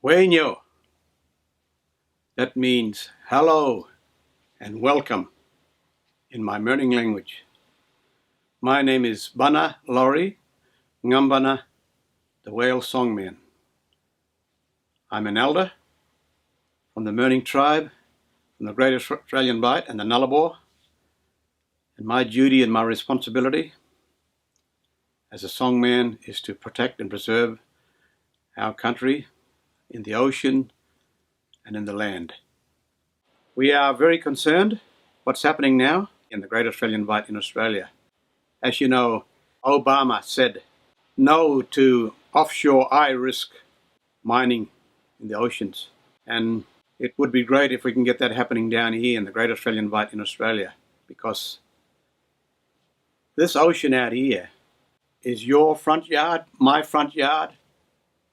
Wenyo. That means hello and welcome in my Mirning language. My name is Bunna Lawrie, Ngambana, the whale songman. I'm an elder from the Mirning tribe, from the Great Australian Bight and the Nullarbor. And my duty and my responsibility as a songman is to protect and preserve our country in the ocean and in the land. We are very concerned what's happening now in the Great Australian Bight in Australia. As you know, Obama said no to offshore high-risk mining in the oceans. And it would be great if we can get that happening down here in the Great Australian Bight in Australia, because this ocean out here is your front yard, my front yard,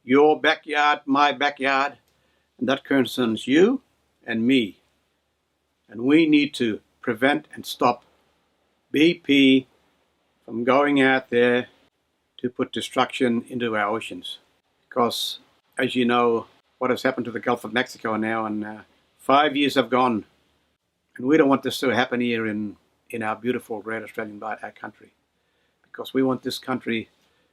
your backyard, my backyard, and that concerns you and me. And we need to prevent and stop BP from going out there to put destruction into our oceans. Because, as you know, what has happened to the Gulf of Mexico now, and 5 years have gone, and we don't want this to happen here in our beautiful Great Australian Bight, our country. Because we want this country,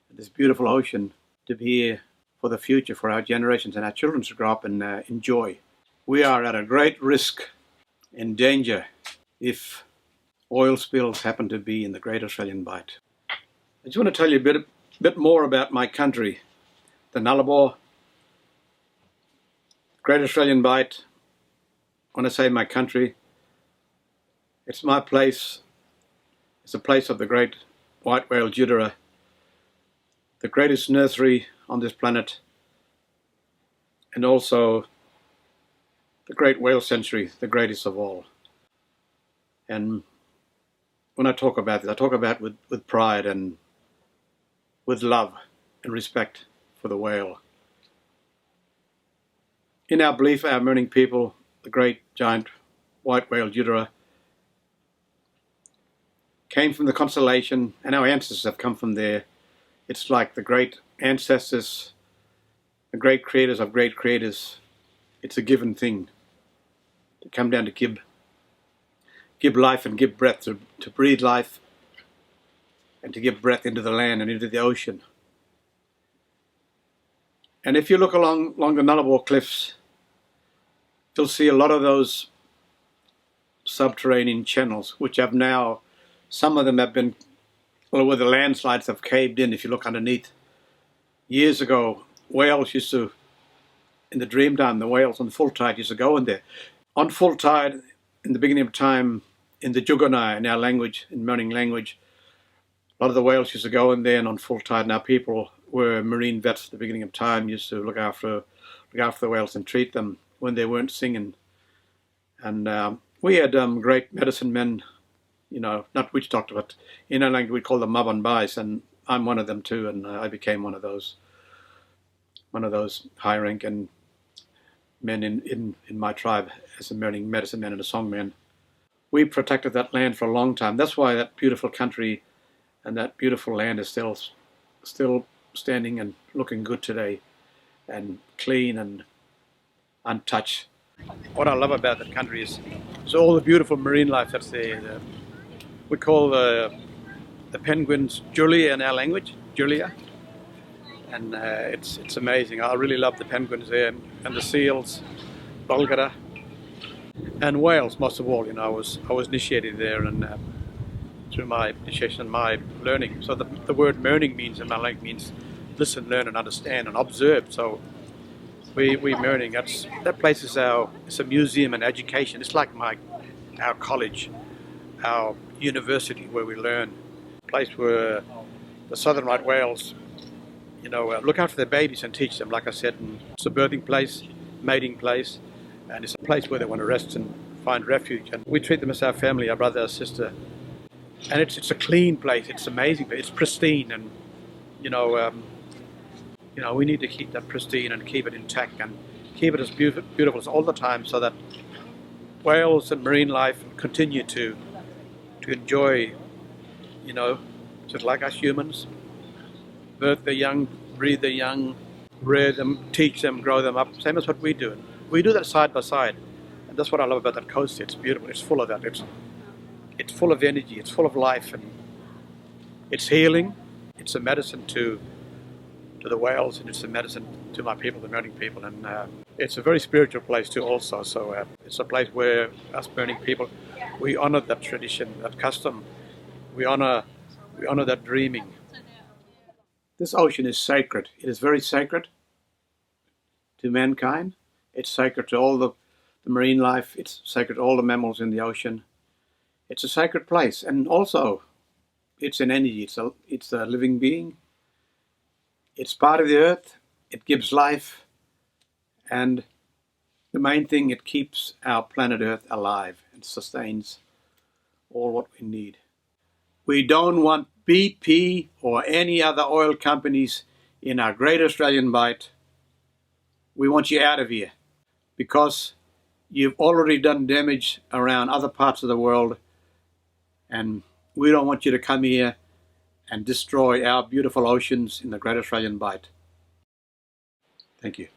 this beautiful ocean, to be here for the future, for our generations and our children to grow up and enjoy. We are at a great risk and danger if oil spills happen to be in the Great Australian Bight. I just want to tell you a bit more about my country, the Nullarbor, Great Australian Bight. When I say my country, it's my place. It's a place of the great white whale Judera, the greatest nursery on this planet, and also the great whale sanctuary, the greatest of all. And when I talk about this, I talk about it with pride and with love and respect for the whale. In our belief, our Mirning people, the great giant white whale Judera came from the constellation, and our ancestors have come from there. It's like the great ancestors, the great creators of great creators. It's a given thing to come down to give life and give breath, to breathe life and to give breath into the land and into the ocean. And if you look along the Nullarbor cliffs, you'll see a lot of those subterranean channels, which have now, some of them have been, well, where the landslides have caved in. If you look underneath, years ago, whales used to, in the dream time, the whales on full tide used to go in there. On full tide, in the beginning of time, in the Jugunai, in our language, in Mirning language, a lot of the whales used to go in there, and on full tide, now people were marine vets at the beginning of time, used to look after the whales and treat them when they weren't singing. And we had great medicine men, you know, not witch doctor, but in our language we call them Maban Bais, and I'm one of them too, and I became one of those high-ranking men in my tribe as a Mirning medicine man and a songman. We protected that land for a long time. That's why that beautiful country and that beautiful land is still standing and looking good today, and clean and untouched. What I love about that country is all the beautiful marine life that's there. We call the penguins Julia in our language, Julia, and it's amazing. I really love the penguins there, and the seals, Bulgara, and whales most of all. You know, I was initiated there, and through my initiation and my learning. So the word Mirning means in my language means listen, learn, and understand, and observe. So we Mirning, that place is it's a museum and education. It's like our college, our university where we learn. A place where the southern right whales, you know, look after their babies and teach them. Like I said, it's a birthing place, mating place, and it's a place where they want to rest and find refuge. And we treat them as our family, our brother, our sister. And it's a clean place. It's amazing, but it's pristine, and you know, we need to keep that pristine and keep it intact and keep it as beautiful as all the time, so that whales and marine life continue to enjoy, you know, just like us humans, birth their young, breathe their young, rear them, teach them, grow them up, same as what we do. And we do that side by side. And that's what I love about that coast. It's beautiful. It's full of that. It's full of energy. It's full of life, and it's healing. It's a medicine to the whales, and it's a medicine to my people, the Mirning people. And it's a very spiritual place too also. So it's a place where us Mirning people, we honor that tradition, that custom. We honor that dreaming. This ocean is sacred. It is very sacred to mankind. It's sacred to all the marine life. It's sacred to all the mammals in the ocean. It's a sacred place, and also it's an energy. It's a living being. It's part of the earth. It gives life, and the main thing, it keeps our planet Earth alive and sustains all what we need. We don't want BP or any other oil companies in our great Australian Bight. We want you out of here because you've already done damage around other parts of the world, and we don't want you to come here and destroy our beautiful oceans in the great Australian Bight. Thank you.